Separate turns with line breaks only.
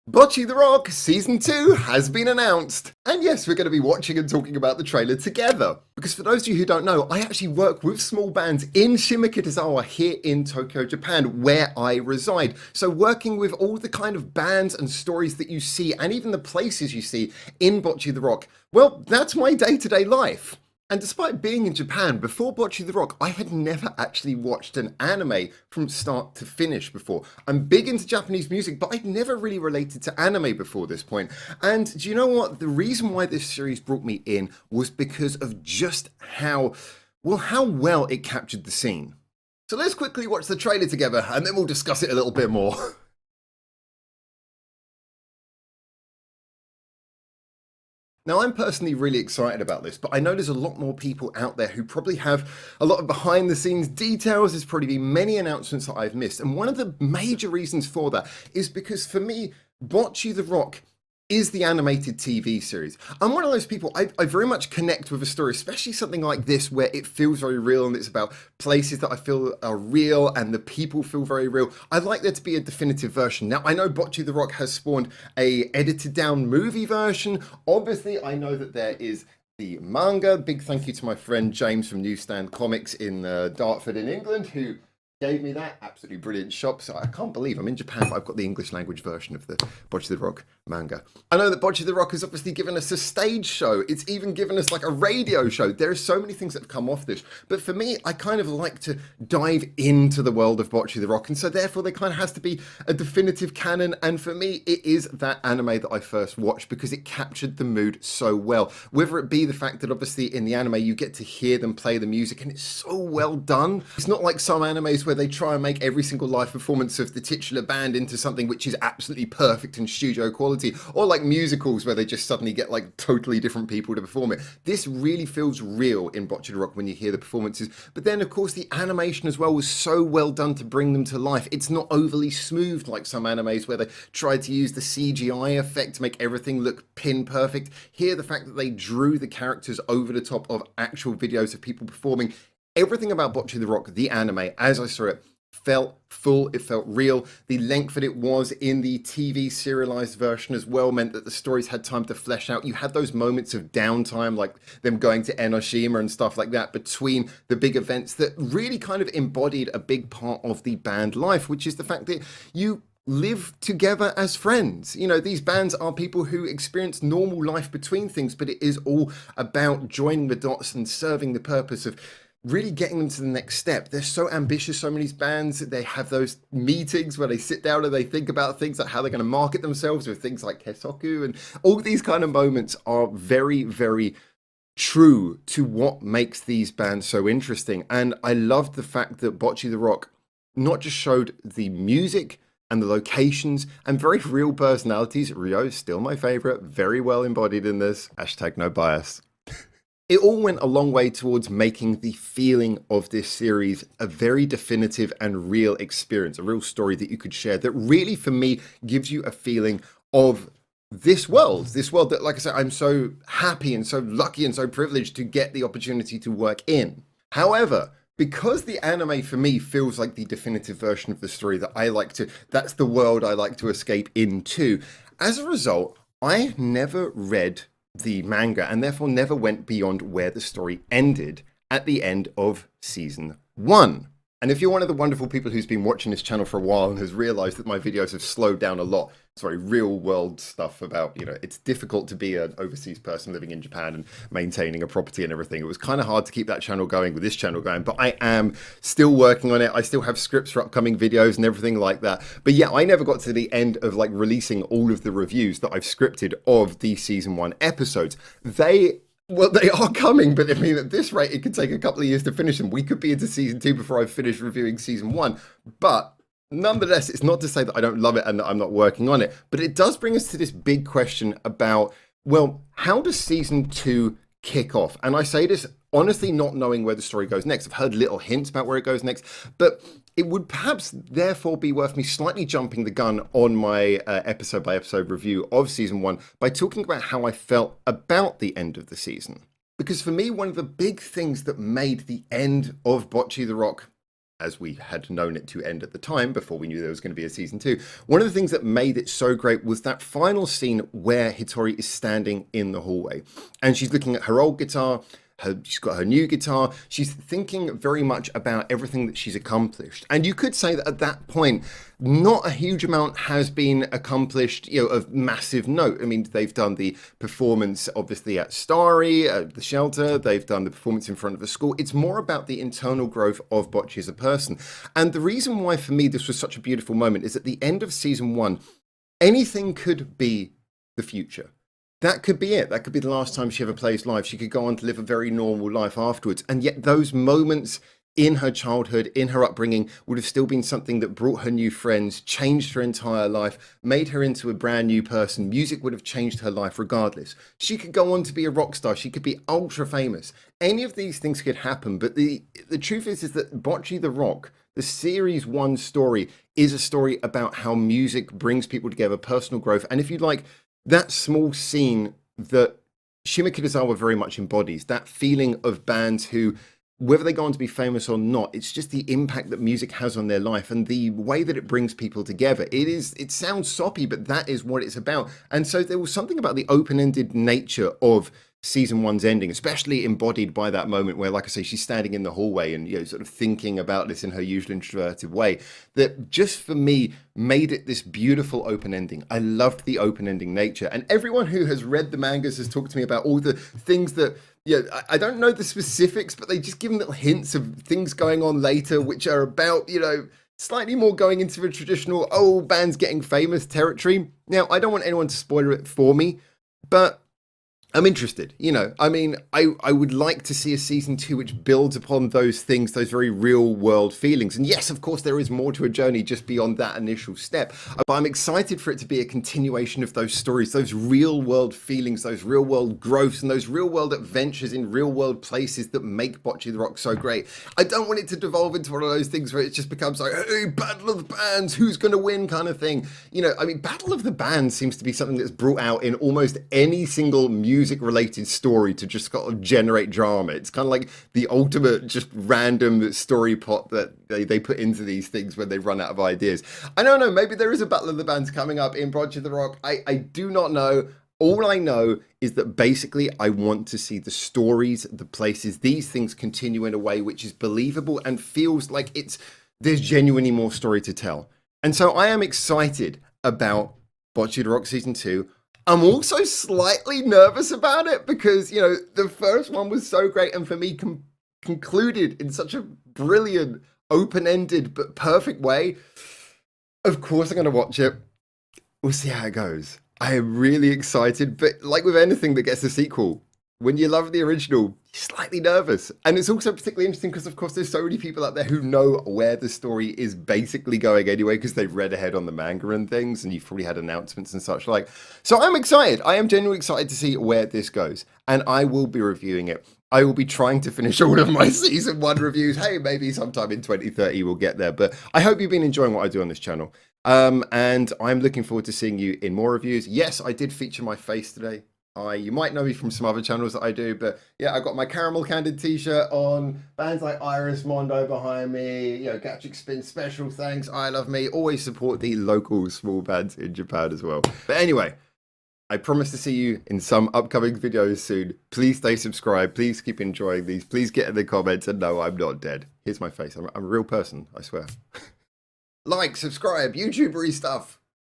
BOCCHI the Rock Season 2 has been announced. And yes, we're going to be watching and talking about the trailer together. Because for those of you who don't know, I actually work with small bands in Shimokitazawa here in Tokyo, Japan, where I reside. So working with all the kind of bands and stories that you see, and even the places you see in BOCCHI the Rock, well, that's my day-to-day life. And despite being in Japan, before BOCCHI the Rock, I had never actually watched an anime from start to finish before. I'm big into Japanese music, but I'd never really related to anime before this point. And do you know what? The reason why this series brought me in was because of just how well it captured the scene. So let's quickly watch the trailer together, and then we'll discuss it a little bit more. Now, I'm personally really excited about this, but I know there's a lot more people out there who probably have a lot of behind the scenes details. There's probably been many announcements that I've missed. And one of the major reasons for that is because for me, BOCCHI the Rock is the animated TV series. I'm one of those people, I very much connect with a story, especially something like this where it feels very real and it's about places that I feel are real and the people feel very real. I'd like there to be a definitive version. Now, I know BOCCHI the Rock has spawned a edited down movie version. Obviously, I know that there is the manga. Big thank you to my friend James from Newsstand Comics in Dartford in England, who gave me that absolutely brilliant shop. So I can't believe I'm in Japan, but I've got the English language version of the BOCCHI the Rock manga. I know that BOCCHI the Rock has obviously given us a stage show. It's even given us like a radio show. There are so many things that have come off this. But for me, I kind of like to dive into the world of BOCCHI the Rock. And so therefore there kind of has to be a definitive canon. And for me, it is that anime that I first watched because it captured the mood so well. Whether it be the fact that obviously in the anime, you get to hear them play the music and it's so well done. It's not like some animes where they try and make every single live performance of the titular band into something which is absolutely perfect and studio quality, or like musicals where they just suddenly get like totally different people to perform it. This really feels real in BOCCHI the Rock when you hear the performances. But then of course the animation as well was so well done to bring them to life. It's not overly smooth like some animes where they tried to use the CGI effect to make everything look pin perfect. Here, the fact that they drew the characters over the top of actual videos of people performing, everything about BOCCHI the Rock, the anime, as I saw it, felt full, it felt real. The length that it was in the TV serialized version as well meant that the stories had time to flesh out. You had those moments of downtime, like them going to Enoshima and stuff like that, between the big events that really kind of embodied a big part of the band life, which is the fact that you live together as friends. You know, these bands are people who experience normal life between things, but it is all about joining the dots and serving the purpose of really getting them to the next step. They're so ambitious, so many of these bands, they have those meetings where they sit down and they think about things like how they're going to market themselves with things like Kesoku, and all these kind of moments are very, very true to what makes these bands so interesting. And I loved the fact that BOCCHI the Rock not just showed the music and the locations and very real personalities. Ryo's still my favorite, very well embodied in this. Hashtag no bias. It all went a long way towards making the feeling of this series a very definitive and real experience, a real story that you could share that really, for me, gives you a feeling of this world that, like I said, I'm so happy and so lucky and so privileged to get the opportunity to work in. However, because the anime for me feels like the definitive version of the story that's the world I like to escape into, as a result, I never read the manga and therefore never went beyond where the story ended at the end of season 1. And if you're one of the wonderful people who's been watching this channel for a while and has realized that my videos have slowed down a lot, sorry, real world stuff about, you know, it's difficult to be an overseas person living in Japan and maintaining a property and everything. It was kind of hard to keep that channel going with this channel going, but I am still working on it. I still have scripts for upcoming videos and everything like that. But yeah, I never got to the end of like releasing all of the reviews that I've scripted of the season 1 episodes. Well, they are coming, but I mean, at this rate, it could take a couple of years to finish them. We could be into season 2 before I've finished reviewing season 1. But nonetheless, it's not to say that I don't love it and that I'm not working on it. But it does bring us to this big question about, well, how does season 2 kick off? And I say this honestly not knowing where the story goes next. I've heard little hints about where it goes next, but it would perhaps therefore be worth me slightly jumping the gun on my episode by episode review of season 1 by talking about how I felt about the end of the season. Because for me, one of the big things that made the end of BOCCHI the Rock as we had known it to end at the time before we knew there was going to be a season 2. One of the things that made it so great was that final scene where Hitori is standing in the hallway and she's looking at her old guitar. She's got her new guitar. She's thinking very much about everything that she's accomplished. And you could say that at that point, not a huge amount has been accomplished, of massive note. I mean, they've done the performance, obviously, at Starry, the shelter. They've done the performance in front of a school. It's more about the internal growth of Bocchi as a person. And the reason why, for me, this was such a beautiful moment is at the end of season 1, anything could be the future. That could be it. That could be the last time she ever plays live. She could go on to live a very normal life afterwards. And yet those moments in her childhood, in her upbringing, would have still been something that brought her new friends, changed her entire life, made her into a brand new person. Music would have changed her life regardless. She could go on to be a rock star. She could be ultra famous. Any of these things could happen. But the truth is that Bocchi the Rock, the series 1 story, is a story about how music brings people together, personal growth. And if you like, that small scene that Shima Kitazawa very much embodies, that feeling of bands who, whether they go on to be famous or not, it's just the impact that music has on their life and the way that it brings people together. It sounds soppy, but that is what it's about. And so there was something about the open-ended nature of season 1's ending, especially embodied by that moment where, like I say, she's standing in the hallway and sort of thinking about this in her usual introverted way, that just for me made it this beautiful open ending. I loved the open ending nature, and everyone who has read the mangas has talked to me about all the things that I don't know the specifics, but they just give them little hints of things going on later which are about slightly more going into the traditional bands getting famous territory. Now, I don't want anyone to spoil it for me, but I'm interested, I mean, I would like to see a season 2 which builds upon those things, those very real world feelings. And yes, of course, there is more to a journey just beyond that initial step. But I'm excited for it to be a continuation of those stories, those real world feelings, those real world growths, and those real world adventures in real world places that make Bocchi the Rock so great. I don't want it to devolve into one of those things where it just becomes like, hey, Battle of the Bands, who's going to win kind of thing. I mean, Battle of the Bands seems to be something that's brought out in almost any single music related story to just kind of generate drama. It's kind of like the ultimate just random story pot that they put into these things when they run out of ideas. I don't know, maybe there is a Battle of the Bands coming up in Bocchi the Rock. I do not know. All I know is that basically I want to see the stories, the places, these things continue in a way which is believable and feels like there's genuinely more story to tell. And so I am excited about Bocchi the Rock season 2. I'm also slightly nervous about it because, the first one was so great and for me concluded in such a brilliant, open-ended, but perfect way. Of course I'm going to watch it. We'll see how it goes. I am really excited, but like with anything that gets a sequel, when you love the original, you're slightly nervous. And it's also particularly interesting because, of course, there's so many people out there who know where the story is basically going anyway because they've read ahead on the manga and things, and you've probably had announcements and such like. So I'm excited. I am genuinely excited to see where this goes, and I will be reviewing it. I will be trying to finish all of my season 1 reviews. Hey, maybe sometime in 2030 we'll get there, but I hope you've been enjoying what I do on this channel. And I'm looking forward to seeing you in more reviews. Yes, I did feature my face today. You might know me from some other channels that I do, but yeah, I got my Caramel Candid t-shirt on, bands like Iris Mondo behind me, Gatrick Spin, special thanks, I Love Me, always support the local small bands in Japan as well. But anyway, I promise to see you in some upcoming videos soon. Please stay subscribed, please keep enjoying these, please get in the comments, and no, I'm not dead. Here's my face, I'm a real person, I swear. Like, subscribe, YouTubery stuff.